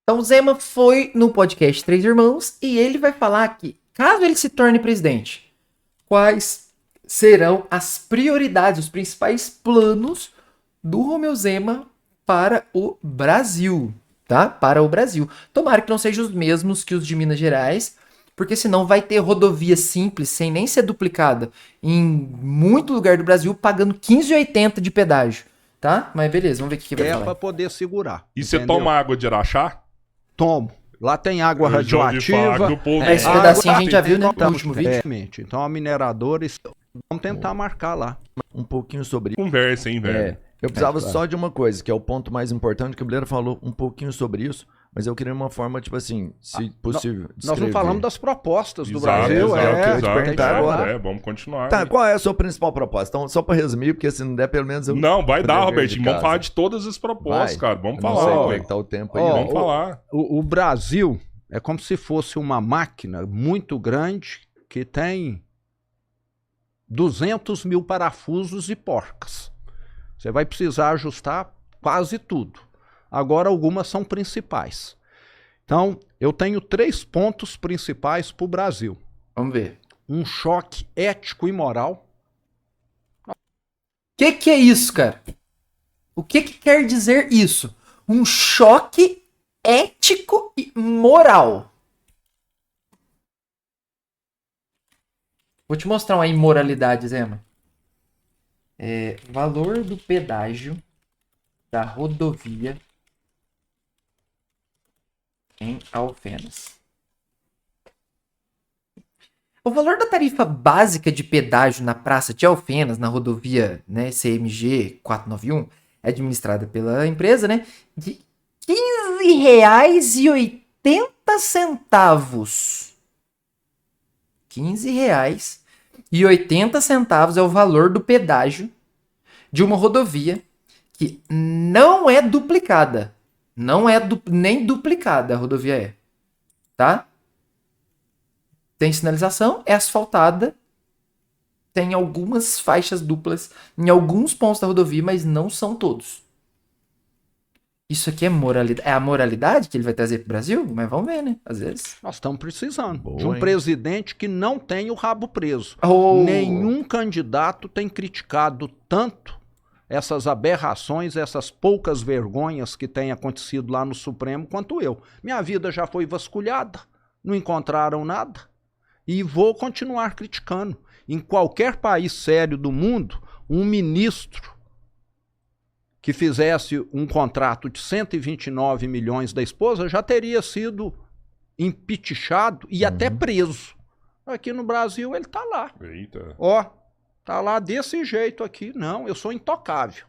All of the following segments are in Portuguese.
Então o Zema foi no podcast Três Irmãos e ele vai falar que, caso ele se torne presidente, quais serão as prioridades, os principais planos do Romeu Zema para o Brasil, tá? Para o Brasil. Tomara que não sejam os mesmos que os de Minas Gerais, porque senão vai ter rodovia simples, sem nem ser duplicada, em muito lugar do Brasil, pagando 15,80 de pedágio, tá? Mas beleza, vamos ver o que vai falar. Pra poder segurar. E você toma água de Araxá? Tomo. Lá tem água radioativa. Esse pedacinho a gente já viu, né? No último vídeo. Então a mineradora, vamos tentar marcar lá. Um pouquinho sobre isso. Conversa, hein, velho? Eu precisava só de uma coisa, que é o ponto mais importante, que o Bileira falou um pouquinho sobre isso, mas eu queria uma forma, tipo assim, se possível, nós não falamos das propostas do Exato, Brasil. Vamos continuar. Tá, qual é a sua principal proposta? Então, só pra resumir, porque se não der, pelo menos eu... Não, vai dar, dever de Robertinho. Vamos casa. falar de todas as propostas, cara. Vamos Eu não falar, sei como é ué. que tá o tempo aí. Vamos falar. O Brasil é como se fosse uma máquina muito grande que tem 200 mil parafusos e porcas. Você vai precisar ajustar quase tudo. Agora, algumas são principais. Então, eu tenho 3 pontos principais para o Brasil. Vamos ver. Um choque ético e moral. O que é isso, cara? O que quer dizer isso? Um choque ético e moral. Vou te mostrar uma imoralidade, Zema. Valor do pedágio da rodovia em Alfenas. O valor da tarifa básica de pedágio na Praça de Alfenas, na rodovia, né, CMG 491, é administrada pela empresa, né, de R$ 15,80. R$ 15,80 é o valor do pedágio de uma rodovia que não é duplicada. Não é nem duplicada a rodovia tá? Tem sinalização, é asfaltada, tem algumas faixas duplas em alguns pontos da rodovia, mas não são todos. Isso aqui é moralidade. É a moralidade que ele vai trazer para o Brasil? Mas vamos ver, né? Às vezes. Nós estamos precisando Boa, de um hein? presidente que não tem o rabo preso. Oh. Nenhum candidato tem criticado tanto essas aberrações, essas poucas vergonhas que têm acontecido lá no Supremo quanto eu. Minha vida já foi vasculhada, não encontraram nada e vou continuar criticando. Em qualquer país sério do mundo, um ministro que fizesse um contrato de 129 milhões da esposa já teria sido impeachado e até preso. Aqui no Brasil ele tá lá. Eita. Ó, tá lá desse jeito aqui. Não, eu sou intocável.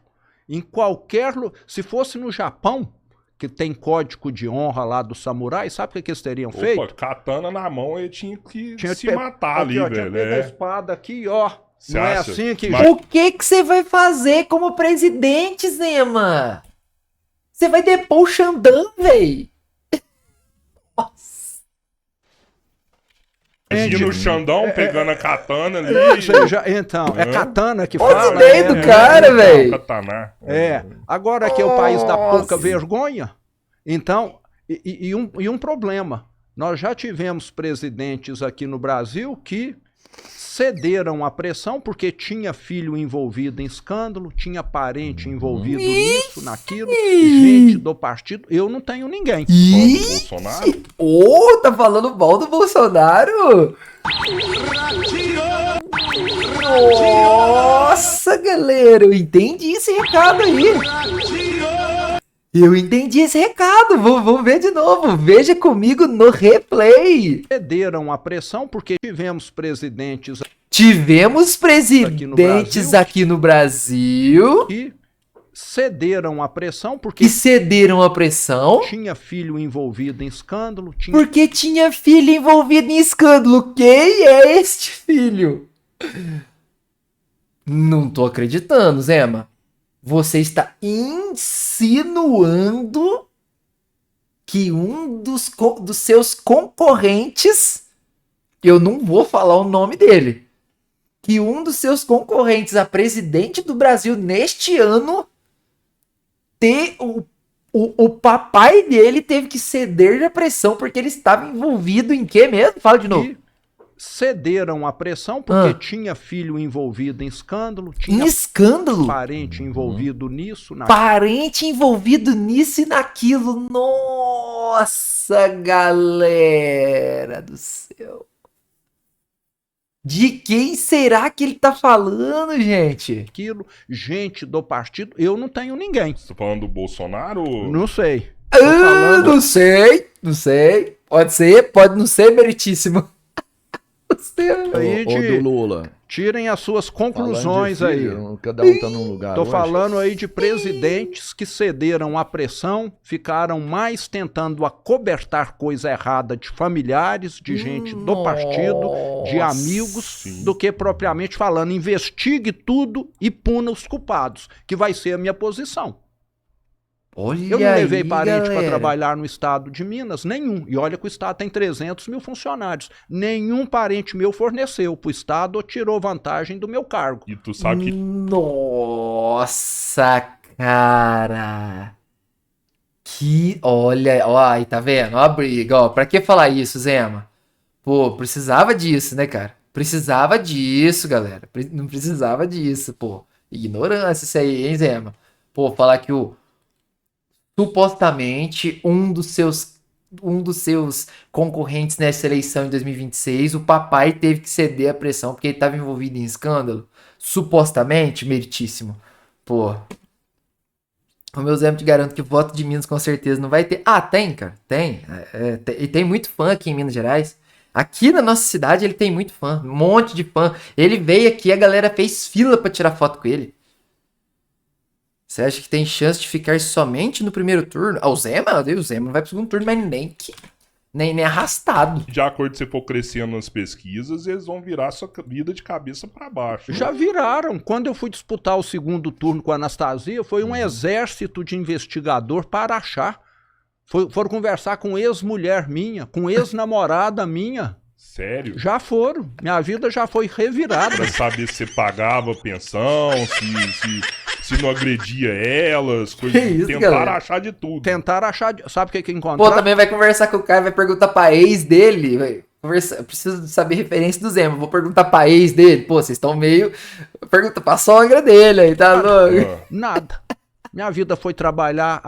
Em qualquer... Se fosse no Japão, que tem código de honra lá do samurai, sabe o que eles teriam feito? Opa, katana na mão, ele tinha que se pe- matar ali, aqui, ó, velho. Tinha pego a espada aqui, ó. Você Não é acha? assim que... Mas- O que você vai fazer como presidente, Zema? Você vai depor o Xandão, véi? Nossa. Imagina o Xandão pegando a katana ali. Então, é katana que Olha fala. as ideias do cara, véi. Katana. Agora que é o país da pouca Nossa. vergonha, então, e um problema. Nós já tivemos presidentes aqui no Brasil que cederam à pressão porque tinha filho envolvido em escândalo, tinha parente envolvido nisso, naquilo, gente do partido. Eu não tenho ninguém. Bolsonaro? Tá falando mal do Bolsonaro? Nossa, galera, eu entendi esse recado aí. Eu entendi esse recado. Vamos ver de novo. Veja comigo no replay. Cederam à pressão porque tivemos presidentes Tivemos presidentes aqui no Brasil que cederam à pressão porque que cederam a pressão tinha filho envolvido em escândalo, tinha porque tinha filho envolvido em escândalo. Quem é este filho? Não tô acreditando, Zema. Você está insinuando que um dos seus concorrentes, eu não vou falar o nome dele, que um dos seus concorrentes a presidente do Brasil neste ano ter o O papai dele teve que ceder à pressão porque ele estava envolvido em quê mesmo? Fala de novo. E cederam à pressão porque tinha filho envolvido em escândalo, tinha Em escândalo? parente envolvido nisso. Parente envolvido nisso e naquilo. Nossa, galera do céu. De quem será que ele tá falando, gente? Aquilo, gente do partido, eu não tenho ninguém. Você tá falando do Bolsonaro? Não sei. Não sei, não sei. Pode ser, pode não ser, meritíssimo. Não sei. Aí Ou do Lula. Tirem as suas conclusões Falando de aí. filho, cada um tá num lugar. Tô hoje. falando aí de presidentes que cederam à pressão, ficaram mais tentando acobertar coisa errada de familiares, de gente do partido, de amigos, do que propriamente falando, investigue tudo e puna os culpados, que vai ser a minha posição. Olha Eu não levei aí, parente para galera. trabalhar no estado de Minas, nenhum. E olha que o estado tem 300 mil funcionários. Nenhum parente meu forneceu para o estado ou tirou vantagem do meu cargo. E tu sabe que Nossa, cara. Que. Olha, ó, aí tá vendo? Ó a briga, ó. Pra que falar isso, Zema? Pô, precisava disso, né, cara? Precisava disso, galera. Não precisava disso, pô. Ignorância isso aí, hein, Zema? Pô, falar que supostamente um dos seus concorrentes nessa eleição em 2026, o papai teve que ceder à pressão porque ele estava envolvido em escândalo. Supostamente, meritíssimo. Pô. O meu Zé, te garanto que voto de Minas com certeza não vai ter. Ah, tem, cara. Tem. E tem muito fã aqui em Minas Gerais. Aqui na nossa cidade ele tem muito fã. Um monte de fã. Ele veio aqui, a galera fez fila pra tirar foto com ele. Você acha que tem chance de ficar somente no primeiro turno? Ah, o Zema não vai pro segundo turno, mas nem arrastado. de acordo com você for crescendo nas pesquisas, eles vão virar sua vida de cabeça pra baixo. Já viraram. Quando eu fui disputar o segundo turno com a Anastasia, foi um exército de investigador para achar. Foram conversar com ex-mulher minha, com ex-namorada minha. Sério? Já foram. Minha vida já foi revirada. Pra saber se você pagava pensão, se não agredia elas, coisas. Que isso, Tentaram galera? achar de tudo. Tentaram achar. Sabe o que Pô, encontraram? também vai conversar com o cara, vai perguntar pra ex dele. Eu preciso saber referência do Zema. Vou perguntar pra ex dele. Pô, vocês estão meio. Pergunta pra sogra dele aí, tá louco? Ah, Nada. Minha vida foi trabalhar.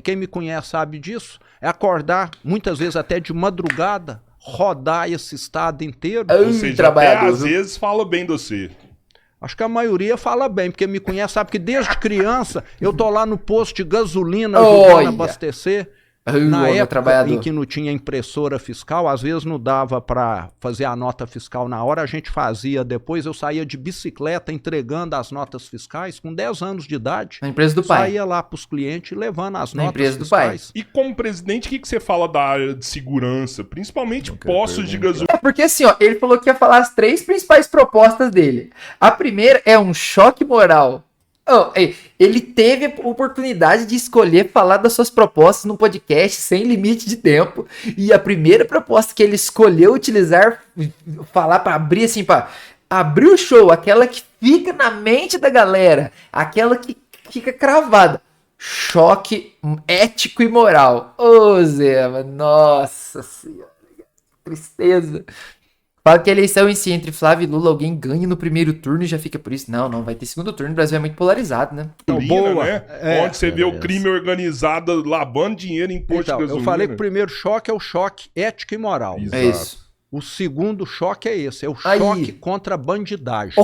Quem me conhece sabe disso. É acordar, muitas vezes até de madrugada, rodar esse estado inteiro. ou seja, até trabalhador, às viu? vezes fala bem de você. Acho que a maioria fala bem, porque me conhece, sabe que desde criança eu tô lá no posto de gasolina ajudando Olha. a abastecer. Ai, Na ô, meu época trabalhador. em que não tinha impressora fiscal, às vezes não dava para fazer a nota fiscal na hora, a gente fazia depois. Eu saía de bicicleta entregando as notas fiscais com 10 anos de idade. Na empresa do pai. Saía lá pros clientes levando as Na notas empresa do pai. fiscais. E como presidente, o que você fala da área de segurança? Principalmente quero postos de perguntar. gasolina. É porque assim, ó, ele falou que ia falar as 3 principais propostas dele. A primeira é um choque moral. Oh, ele teve a oportunidade de escolher falar das suas propostas num podcast sem limite de tempo. E a primeira proposta que ele escolheu utilizar, falar pra abrir assim, pra abrir o show, aquela que fica na mente da galera, aquela que fica cravada. Choque ético e moral. Ô, Zé, nossa senhora, que tristeza. Fala que a eleição em si entre Flávio e Lula, alguém ganha no primeiro turno e já fica por isso. Não vai ter segundo turno. O Brasil é muito polarizado, né? Boa. Né? É. Onde você vê o crime organizado lavando dinheiro em posto Então, de gasolina. eu falei que o primeiro choque é o choque ético e moral. Isso. É isso. O segundo choque é esse, é o Aí. choque contra a bandidagem.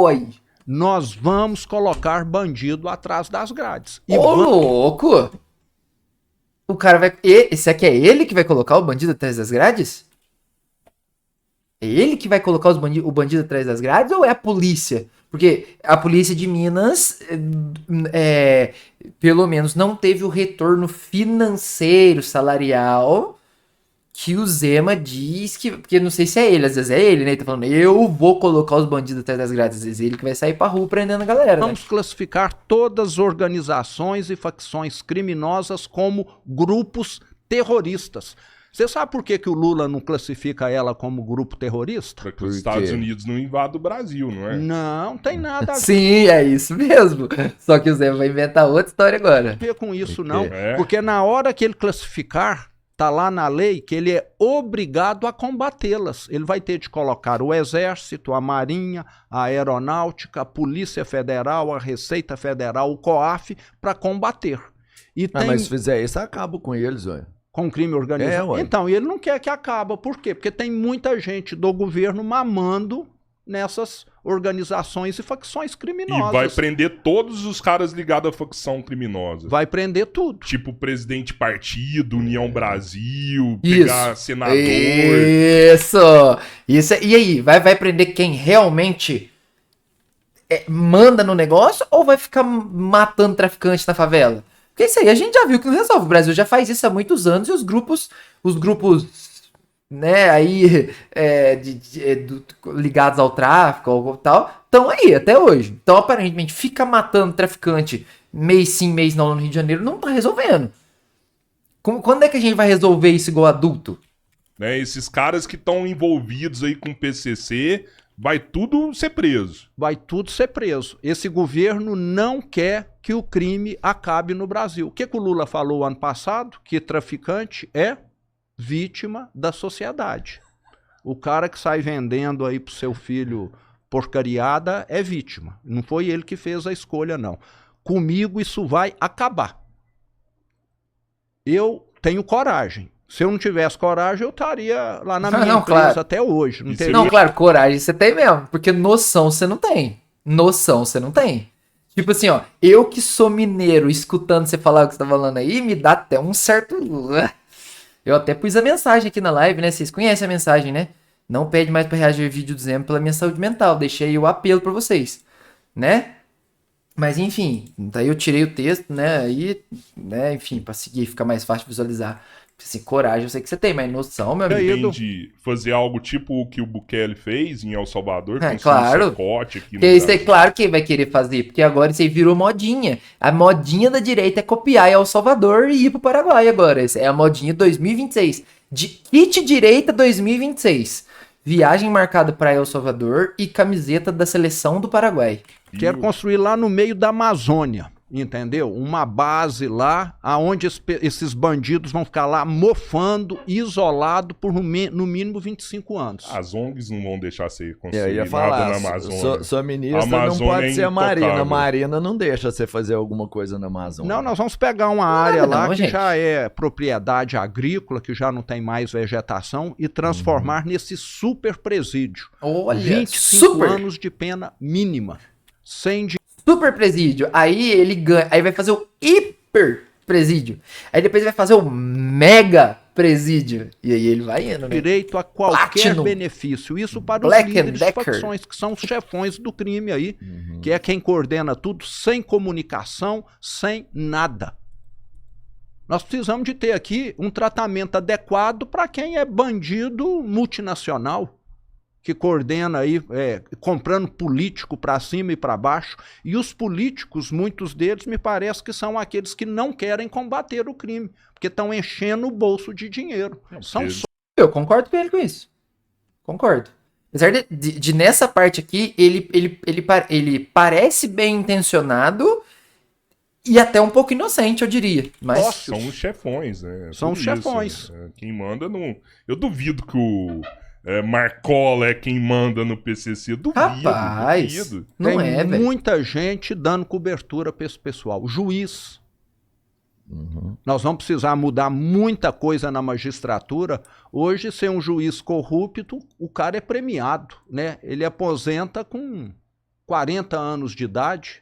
Aí. Nós vamos colocar bandido atrás das grades. E Ô, vamos... louco! O cara vai... Esse aqui é ele que vai colocar o bandido atrás das grades? É ele que vai colocar o bandido atrás das grades ou é a polícia? Porque a polícia de Minas, pelo menos, não teve o retorno financeiro, salarial, que o Zema diz que... Porque não sei se é ele, às vezes é ele, né? Ele tá falando, eu vou colocar os bandidos atrás das grades. Às vezes é ele que vai sair pra rua prendendo a galera, né? Vamos classificar todas as organizações e facções criminosas como grupos terroristas. Você sabe por que, que o Lula não classifica ela como grupo terrorista? Pra que Por os quê? Estados Unidos não invadam o Brasil, não é? Não tem nada a Sim, é isso mesmo. Só que o Zé vai inventar outra história agora. ver com isso, Por não. quê? É. Porque na hora que ele classificar, tá lá na lei que ele é obrigado a combatê-las. Ele vai ter de colocar o Exército, a Marinha, a Aeronáutica, a Polícia Federal, a Receita Federal, o COAF, para combater. E Ah, tem mas se fizer isso, acaba com eles, olha. com crime organizado. É, ué. Então, e ele não quer que acabe. Por quê? Porque tem muita gente do governo mamando nessas organizações e facções E criminosas. vai prender todos os caras ligados à facção criminosa. Vai prender tudo. Tipo presidente partido, União Brasil, Isso. pegar senador. Isso! Isso. E aí, vai prender quem realmente manda no negócio ou vai ficar matando traficante na favela? Porque isso aí a gente já viu que não resolve. O Brasil já faz isso há muitos anos e os grupos, né, aí ligados ao tráfico ou tal, estão aí até hoje. Então, aparentemente, fica matando traficante mês sim, mês não no Rio de Janeiro, não tá resolvendo. Quando é que a gente vai resolver isso igual adulto? Né? Esses caras que estão envolvidos aí com o PCC, vai tudo ser preso. Vai tudo ser preso. Esse governo não quer que o crime acabe no Brasil. O que o Lula falou ano passado? Que traficante é vítima da sociedade. O cara que sai vendendo aí pro seu filho porcariada é vítima. Não foi ele que fez a escolha, não. Comigo isso vai acabar. Eu tenho coragem. Se eu não tivesse coragem, eu estaria lá na minha Não, empresa claro. até hoje. Não E teria Não, claro, coragem você tem mesmo, porque noção você não tem. Noção você não tem. Tipo assim, ó, eu que sou mineiro, escutando você falar o que você tá falando aí, me dá até um certo... Eu até pus a mensagem aqui na live, né? Vocês conhecem a mensagem, né? Não pede mais pra reagir ao vídeo dizendo pela minha saúde mental. Deixei aí o apelo pra vocês, né? Mas enfim, daí eu tirei o texto, né? Aí, né, enfim, pra seguir, ficar mais fácil de visualizar. Assim, coragem eu sei que você tem, mas noção, meu amigo. Aí, Tem de fazer algo tipo o que o Bukele fez em El Salvador, É, com claro. um chicote aqui no Porque isso é Brasil. claro que vai querer fazer, porque agora isso aí virou modinha. A modinha da direita é copiar El Salvador e ir pro Paraguai agora. Essa é a modinha 2026. De kit direita 2026. Viagem marcada para El Salvador e camiseta da seleção do Paraguai. Quero construir lá no meio da Amazônia, entendeu? Uma base lá, aonde esses bandidos vão ficar lá mofando, isolado por no mínimo 25 anos. As ONGs não vão deixar você Eu construir ia nada falar, na Amazônia. sua ministra A não Amazônia pode é ser a Marina. A intocável. Marina não deixa você fazer alguma coisa na Amazônia. Não, nós vamos pegar uma área lá que gente. já é propriedade agrícola, que já não tem mais vegetação, e transformar nesse super presídio. Olha, 25 super, anos de pena mínima. Sem super presídio. Aí ele ganha, aí vai fazer o hiper presídio. Aí depois vai fazer o mega presídio. E aí ele vai indo, né? direito a qualquer Platinum. benefício. Isso para os Black and líderes de Decker. facções, que são os chefões do crime aí, que é quem coordena tudo, sem comunicação, sem nada. Nós precisamos de ter aqui um tratamento adequado para quem é bandido multinacional, que coordena aí, comprando político para cima e para baixo. E os políticos, muitos deles, me parece que são aqueles que não querem combater o crime, porque estão enchendo o bolso de dinheiro. São porque- só Eu concordo com ele com isso. Concordo. Apesar de nessa parte aqui, ele parece bem intencionado e até um pouco inocente, eu diria. Mas Nossa. São os chefões, né? São Tudo os chefões. isso, né? Quem manda não. Eu duvido que o Marcola é quem manda no PCC. Duvido. rapaz, Duvido. não tem é, velho. muita gente dando cobertura para esse pessoal. Juiz. Nós vamos precisar mudar muita coisa na magistratura. Hoje, ser um juiz corrupto, o cara é premiado, né? Ele aposenta com 40 anos de idade,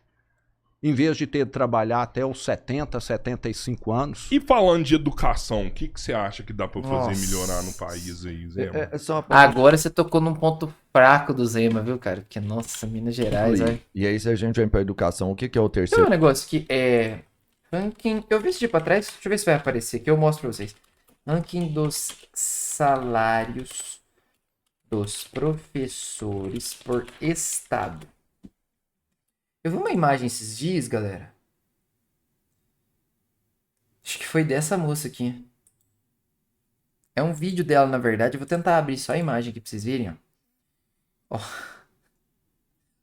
em vez de ter de trabalhar até os 70, 75 anos. E falando de educação, o que você acha que dá pra fazer Nossa. melhorar no país aí, Zé? É só uma parte- Agora você tocou num ponto fraco do Zema, viu, cara? Porque, nossa, Minas Gerais, olha. E aí, se a gente vai pra educação, o que é o Tem um terceiro? negócio que é. Ranking. Eu vi esse dia pra trás, deixa eu ver se vai aparecer aqui, eu mostro pra vocês. Ranking dos salários dos professores por estado. Eu vi uma imagem esses dias, galera. Acho que foi dessa moça aqui. É um vídeo dela, na verdade. Eu vou tentar abrir só a imagem aqui pra vocês verem, ó. Ó.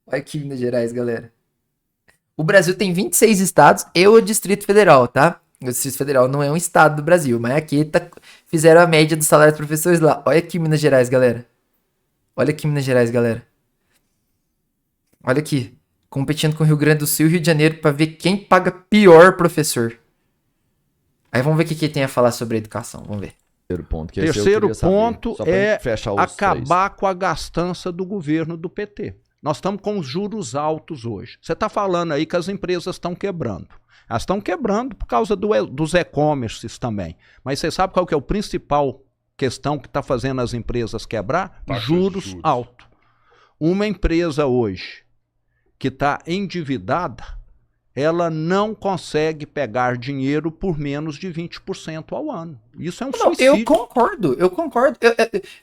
Olha aqui Minas Gerais, galera. O Brasil tem 26 estados e o Distrito Federal, tá? O Distrito Federal não é um estado do Brasil, mas aqui fizeram a média dos salários dos professores lá. Olha aqui Minas Gerais, galera. Olha aqui Minas Gerais, galera. Olha aqui. Competindo com o Rio Grande do Sul e Rio de Janeiro pra ver quem paga pior professor. Aí vamos ver o que tem a falar sobre a educação. Vamos ver. Terceiro ponto, que esse eu Terceiro queria saber, ponto só pra é gente fechar os acabar com a gastança do governo do PT. Nós estamos com os juros altos hoje. Você está falando aí que as empresas estão quebrando. Elas estão quebrando por causa dos e-commerces também. Mas você sabe qual que é o principal questão que está fazendo as empresas quebrar? Taxa de Juros altos. Uma empresa hoje que está endividada, ela não consegue pegar dinheiro por menos de 20% ao ano. Isso é um Não, suicídio. eu concordo.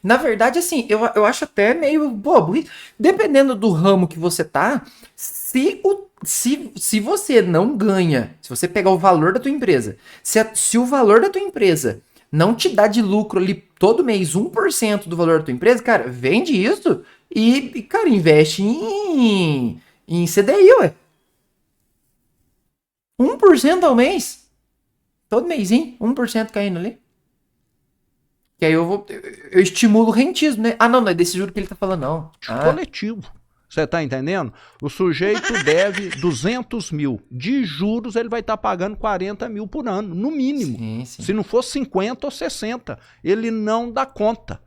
Na verdade, assim, eu acho até meio bobo. Dependendo do ramo que você tá, se você não ganha, se você pegar o valor da tua empresa, se o valor da tua empresa não te dá de lucro ali todo mês 1% do valor da tua empresa, cara, vende isso cara, investe em CDI, ué. 1% ao mês. Todo mêsinho, 1% caindo ali. Que aí eu estimulo o rentismo, né? Ah, não é desse juro que ele tá falando, não. Coletivo. Você tá entendendo? O sujeito deve 200 mil. De juros, ele vai estar pagando 40 mil por ano, no mínimo. Sim. Se não for 50 ou 60, ele não dá conta.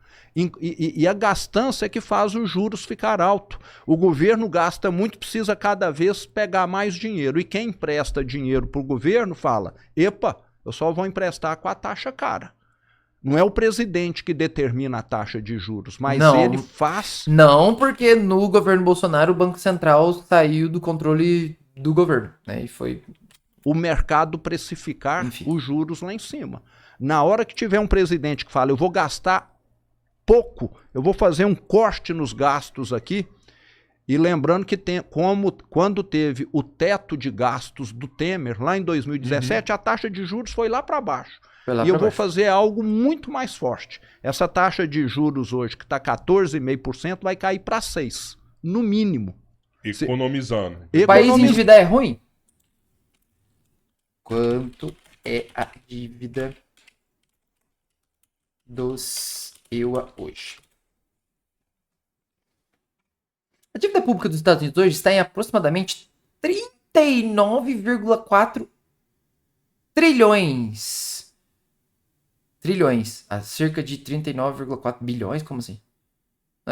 E a gastança é que faz os juros ficar alto. O governo gasta muito, precisa cada vez pegar mais dinheiro. E quem empresta dinheiro para o governo fala, epa, eu só vou emprestar com a taxa cara. Não é o presidente que determina a taxa de juros, mas Não. ele faz... Não, porque no governo Bolsonaro o Banco Central saiu do controle do governo, né? E foi... o mercado precificar Enfim. os juros lá em cima. Na hora que tiver um presidente que fala, eu vou gastar pouco, eu vou fazer um corte nos gastos aqui, e lembrando que quando teve o teto de gastos do Temer, lá em 2017, a taxa de juros foi lá para baixo. E eu vou fazer algo muito mais forte. Essa taxa de juros hoje, que está 14,5%, vai cair para 6%, no mínimo. Economizando. O país endividar é ruim? Quanto é a dívida dos EUA hoje? A dívida pública dos Estados Unidos hoje está em aproximadamente 39,4 trilhões. Trilhões. A cerca de 39,4 bilhões? Como assim?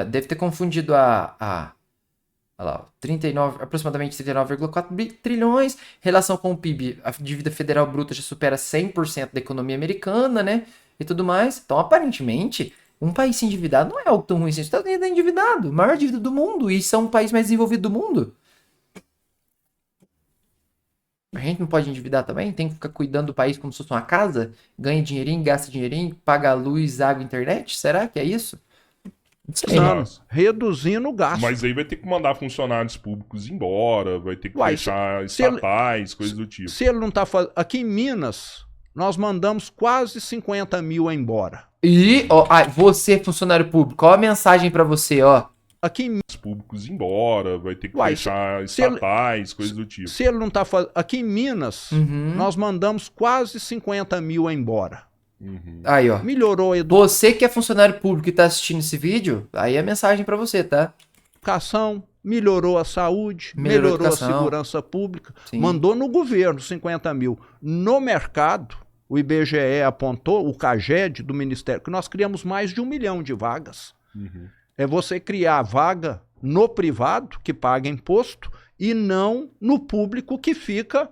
Deve ter confundido olha lá, aproximadamente 39,4 trilhões. Relação com o PIB, a dívida federal bruta já supera 100% da economia americana, né? E tudo mais. Então, aparentemente, um país endividado não é algo tão ruim. Os Estados Unidos é endividado, maior dívida do mundo, e são o país mais desenvolvido do mundo. A gente não pode endividar também? Tem que ficar cuidando do país como se fosse uma casa? Ganha dinheirinho, gasta dinheirinho, paga luz, água, internet? Será que é isso? Não sei. Reduzindo o gasto. Mas aí vai ter que mandar funcionários públicos embora, vai ter que fechar estatais, coisas do tipo. Se ele não tá fazendo... Aqui em Minas, nós mandamos quase 50 mil embora. E, ó, você, funcionário público, qual a mensagem pra você, ó? Aqui em Minas, Públicos embora, vai ter que fechar estatais, coisas do tipo. Se ele não tá fazendo... Aqui em Minas, nós mandamos quase 50 mil embora. Aí, ó. Melhorou a Você que é funcionário público e tá assistindo esse vídeo, aí é a mensagem pra você, tá? educação, melhorou a saúde, melhorou a segurança pública, Sim. Mandou no governo 50 mil. No mercado, o IBGE apontou, o CAGED do Ministério, que nós criamos mais de 1 milhão de vagas. É você criar vaga no privado, que paga imposto, e não no público que fica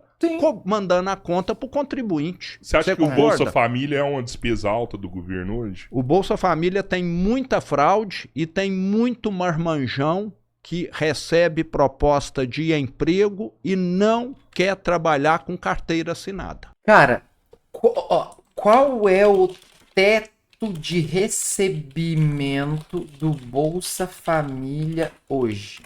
mandando a conta para o contribuinte. Você acha que o Bolsa Família é uma despesa alta do governo hoje? O Bolsa Família tem muita fraude e tem muito marmanjão que recebe proposta de emprego e não quer trabalhar com carteira assinada. Cara, qual é o teto de recebimento do Bolsa Família hoje?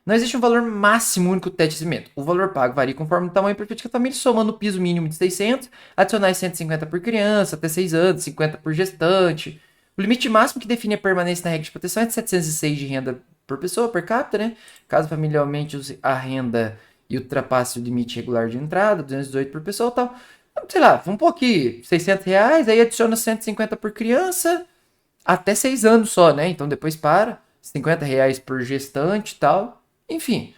Não existe um valor máximo único do teto de crescimento. O valor pago varia conforme o tamanho perfeito da família, somando o piso mínimo de 600, adicionais 150 por criança, até 6 anos, 50 por gestante. O limite máximo que define a permanência na regra de proteção é de 706 de renda por pessoa, per capita, né? Caso a família aumente a renda e ultrapasse o limite regular de entrada, 218 por pessoa e tal. Sei lá, vamos pôr aqui R$600, aí adiciona 150 por criança, até 6 anos só, né? Então depois para, R$50 por gestante e tal. Enfim,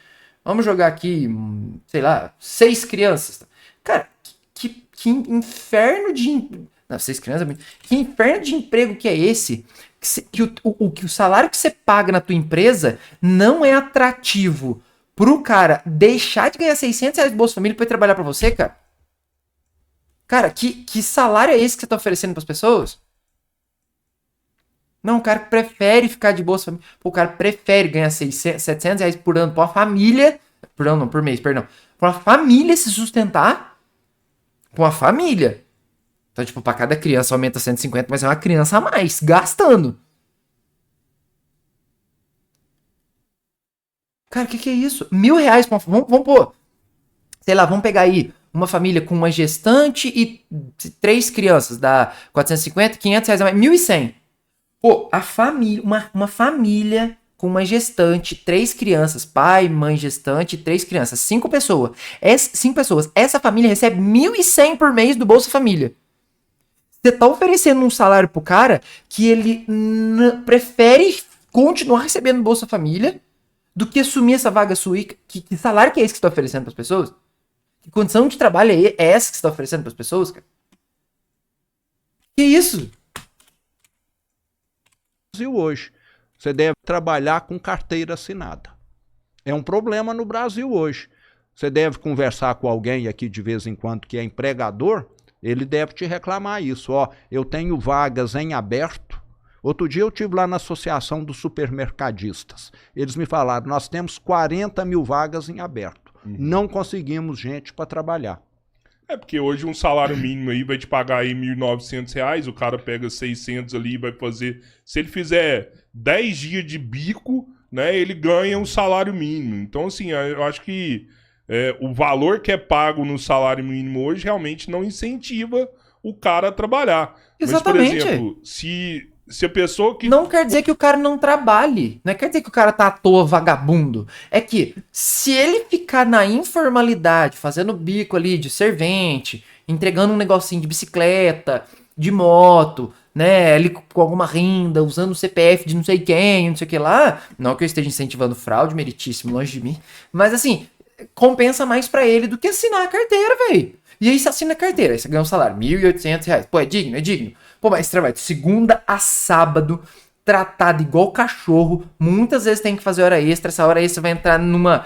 vamos jogar aqui, sei lá, 6 crianças. Cara, que inferno de... Não, 6 crianças... Que inferno de emprego que é esse? Que o salário que você paga na tua empresa não é atrativo pro cara deixar de ganhar R$600 do Bolsa Família pra ir trabalhar pra você, cara? Cara, que salário é esse que você tá oferecendo pras pessoas? Não, o cara prefere ficar de Bolsa Família. Pô, o cara prefere ganhar R$700 por ano pra uma família... Por ano, não, por mês, perdão. Pra uma família se sustentar. Pra uma família. Então, tipo, pra cada criança aumenta 150, mas é uma criança a mais, gastando. Cara, o que é isso? R$1.000 pra uma... Vamos pôr... Sei lá, vamos pegar aí uma família com uma gestante e 3 crianças. Dá 450, R$500 a mais. 1.100. Pô, a família... Uma família com uma gestante, 3 crianças. Pai, mãe, gestante, 3 crianças. 5 pessoas. 5 pessoas. Essa família recebe 1.100 por mês do Bolsa Família. Você tá oferecendo um salário pro cara que ele prefere continuar recebendo Bolsa Família do que assumir essa vaga sua. Que salário que é esse que você tá oferecendo pras pessoas? Que condição de trabalho é essa que você tá oferecendo pras pessoas, cara? Que isso? Brasil hoje, você deve trabalhar com carteira assinada. É um problema no Brasil hoje. Você deve conversar com alguém aqui de vez em quando que é empregador, ele deve te reclamar isso. Ó, eu tenho vagas em aberto. Outro dia eu estive lá na Associação dos Supermercadistas. Eles me falaram, nós temos 40 mil vagas em aberto. Não conseguimos gente para trabalhar. É porque hoje um salário mínimo aí vai te pagar aí R$1.900, o cara pega 600 ali e vai fazer... Se ele fizer 10 dias de bico, né, ele ganha um salário mínimo. Então, assim, eu acho que o valor que é pago no salário mínimo hoje realmente não incentiva o cara a trabalhar. Exatamente. Mas, por exemplo, se a pessoa que... Não quer dizer que o cara não trabalhe. Não quer dizer que o cara tá à toa vagabundo. É que se ele ficar na informalidade, fazendo bico ali de servente, entregando um negocinho de bicicleta, de moto, né, ali com alguma renda, usando o CPF de não sei quem, não sei o que lá, não que eu esteja incentivando fraude, meritíssimo, longe de mim, mas assim, compensa mais pra ele do que assinar a carteira, velho. E aí você assina a carteira, aí você ganha um salário, R$1.800. Pô, é digno, é digno. Pô, mas você trabalha de segunda a sábado, tratado igual cachorro, muitas vezes tem que fazer hora extra, essa hora extra vai entrar numa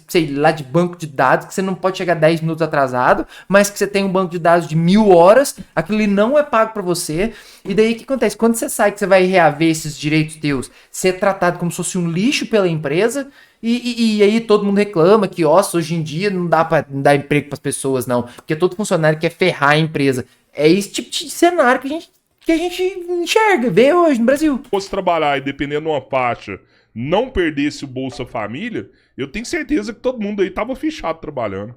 sei lá, de banco de dados, que você não pode chegar 10 minutos atrasado, mas que você tem um banco de dados de 1.000 horas, aquilo ali não é pago pra você, e daí o que acontece? Quando você sai, que você vai reaver esses direitos teus, você é tratado como se fosse um lixo pela empresa, e aí todo mundo reclama que, hoje em dia não dá pra dar emprego pras pessoas, não, porque todo funcionário quer ferrar a empresa. É esse tipo de cenário que a gente enxerga, vê hoje no Brasil. Se fosse trabalhar e dependendo de uma faixa, não perdesse o Bolsa Família, eu tenho certeza que todo mundo aí tava fechado trabalhando.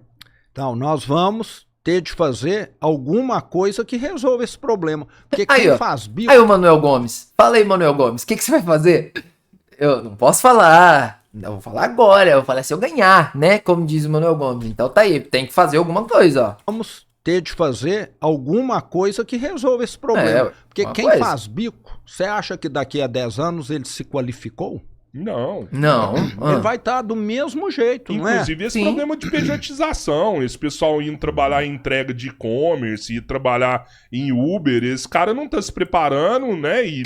Então, nós vamos ter de fazer alguma coisa que resolva esse problema. Porque Aí, quem faz bico... Aí, o Manuel Gomes. Fala aí, Manuel Gomes. O que você vai fazer? Eu não posso falar. Eu vou falar agora. Eu vou falar se eu ganhar, né? Como diz o Manuel Gomes. Então tá aí. Tem que fazer alguma coisa, ó. Vamos ter de fazer alguma coisa que resolva esse problema. Porque quem faz bico, você acha que daqui a 10 anos ele se qualificou? Não. Ele vai estar do mesmo jeito, não é? Inclusive esse problema de pejotização, esse pessoal indo trabalhar em entrega de e-commerce, ir trabalhar em Uber, esse cara não tá se preparando, né, e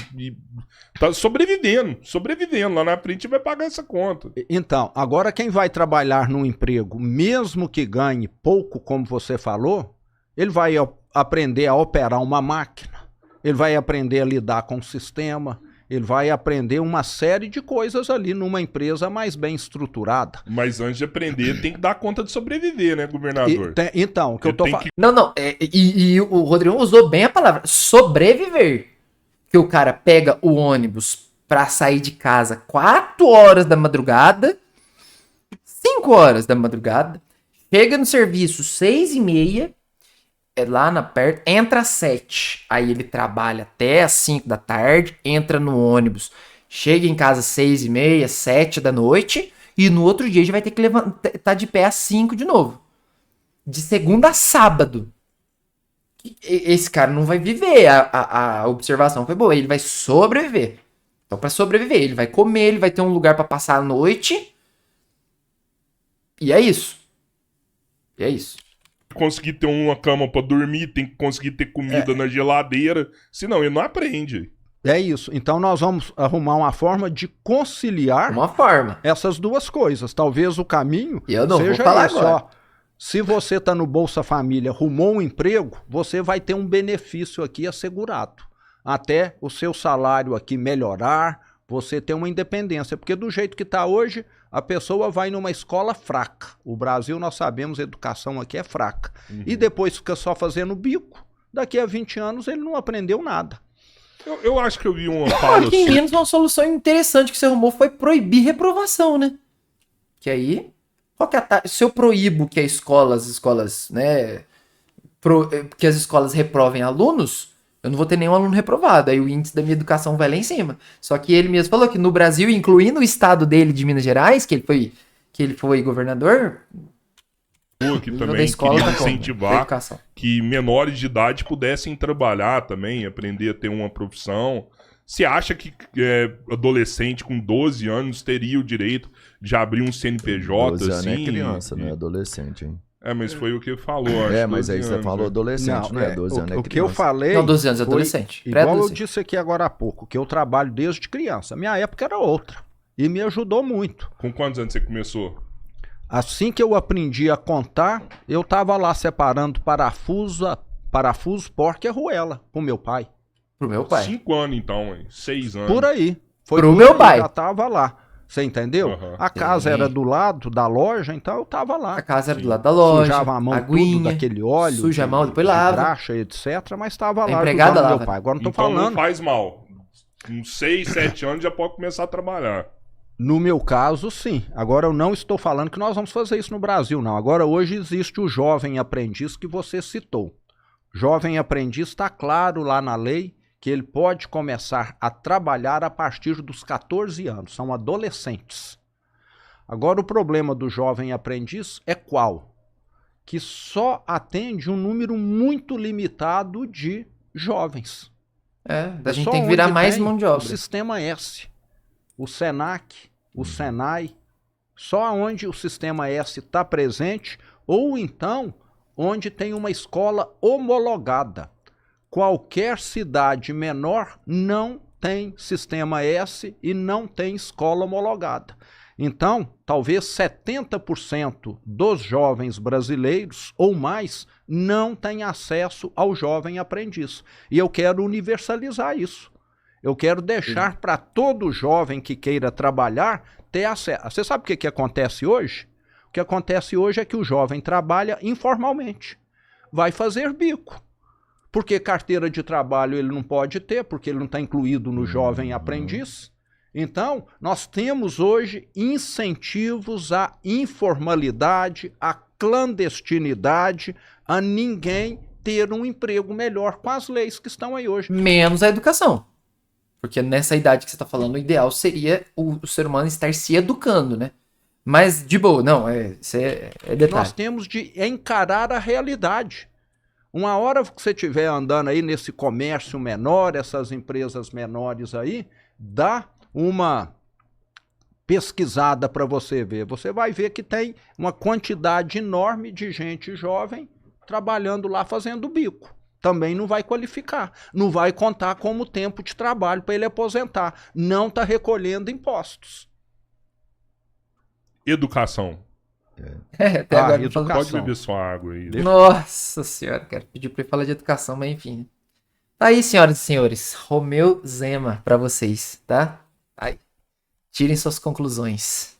tá sobrevivendo, lá na frente vai pagar essa conta. Então, agora quem vai trabalhar num emprego, mesmo que ganhe pouco, como você falou, ele vai aprender a operar uma máquina, ele vai aprender a lidar com o sistema, ele vai aprender uma série de coisas ali numa empresa mais bem estruturada. Mas antes de aprender, tem que dar conta de sobreviver, né, governador? Então, o que eu tô falando... Não, e o Rodrigo usou bem a palavra sobreviver. Que o cara pega o ônibus pra sair de casa 4 horas da madrugada, 5 horas da madrugada, chega no serviço 6h30, é lá na perto, entra às 7. Aí ele trabalha até às 5 da tarde, entra no ônibus, chega em casa às 6h30, 7 da noite, e no outro dia ele vai ter que levantar de pé às 5 de novo. De segunda a sábado. Esse cara não vai viver, a observação foi boa, ele vai sobreviver. Então, pra sobreviver, ele vai comer, ele vai ter um lugar pra passar a noite. E é isso. E é isso. Conseguir ter uma cama pra dormir, tem que conseguir ter comida na geladeira, senão ele não aprende. É isso. Então nós vamos arrumar uma forma de conciliar Uma forma. essas duas coisas. Talvez o caminho Eu não seja vou falar esse, agora. ó. Se você tá no Bolsa Família, arrumou um emprego, você vai ter um benefício aqui assegurado. Até o seu salário aqui melhorar, você ter uma independência. Porque do jeito que tá hoje, a pessoa vai numa escola fraca. O Brasil, nós sabemos, a educação aqui é fraca. E depois fica só fazendo bico. Daqui a 20 anos ele não aprendeu nada. Eu acho que eu vi uma Eu fala acho que em assim. Minas uma solução interessante que você arrumou foi proibir reprovação, né? Que aí, qual que é se eu proíbo que as escolas, né, que as escolas reprovem alunos, eu não vou ter nenhum aluno reprovado, aí o índice da minha educação vai lá em cima. Só que ele mesmo falou que no Brasil, incluindo o estado dele de Minas Gerais, que ele foi governador, Que o nível da também escola queria tá como? Da incentivar educação. que menores de idade pudessem trabalhar também, aprender a ter uma profissão. Você acha que adolescente com 12 anos teria o direito de abrir um CNPJ 12 anos assim? é criança, não é adolescente, hein? Mas foi o que ele falou. Acho, Mas 12 aí você anos, falou né? adolescente, não é? 12 anos é o que eu criança. falei. Não, 12 anos é foi adolescente. Igual eu Pré-adolescente. disse aqui agora há pouco, que eu trabalho desde criança. Minha época era outra. E me ajudou muito. Com quantos anos você começou? Assim que eu aprendi a contar, eu tava lá separando parafuso, porca e arruela com meu pai. Pro meu pai. 5 anos então, 6 anos. Por aí. Foi Pro por meu aí, pai. Já tava lá. Você entendeu? Aham. A casa Sim. era do lado da loja, então eu tava lá. A casa era do lado da loja, Sujava a mão tudo aguinha, daquele óleo. suja a de- mão, depois de lava. graxa, etc. Mas tava A lá empregada ajudando lava. meu pai. Agora não tô Então falando. não faz mal. Com 6, 7 anos já pode começar a trabalhar. No meu caso, sim. Agora eu não estou falando que nós vamos fazer isso no Brasil, não. Agora hoje existe o jovem aprendiz que você citou. Jovem aprendiz está claro lá na lei que ele pode começar a trabalhar a partir dos 14 anos. São adolescentes. Agora o problema do jovem aprendiz é qual? Que só atende um número muito limitado de jovens. A É gente só tem que virar onde mais tem mão de O obra. sistema S, o Senac, o Senai, só onde o sistema S está presente, ou então onde tem uma escola homologada. Qualquer cidade menor não tem sistema S e não tem escola homologada. Então, talvez 70% dos jovens brasileiros ou mais não têm acesso ao jovem aprendiz. E eu quero universalizar isso. Eu quero deixar para todo jovem que queira trabalhar ter acesso. Você sabe o que acontece hoje? O que acontece hoje é que o jovem trabalha informalmente. Vai fazer bico. Porque carteira de trabalho ele não pode ter, porque ele não está incluído no jovem aprendiz. Então, nós temos hoje incentivos à informalidade, à clandestinidade, a ninguém ter um emprego melhor com as leis que estão aí hoje. Menos a educação. Porque nessa idade que você tá falando, o ideal seria o ser humano estar se educando, né? Mas, de boa, não, isso é detalhe. Nós temos de encarar a realidade. Uma hora que você estiver andando aí nesse comércio menor, essas empresas menores aí, dá uma pesquisada para você ver. Você vai ver que tem uma quantidade enorme de gente jovem trabalhando lá fazendo bico. Também não vai qualificar, não vai contar como tempo de trabalho para ele aposentar, não está recolhendo impostos. Educação. Até agora não falou. Pode beber sua água aí. Nossa senhora, cara. Pedi pra ele falar de educação, mas enfim. Tá aí, senhoras e senhores. Romeu Zema pra vocês, tá? Aí. Tirem suas conclusões.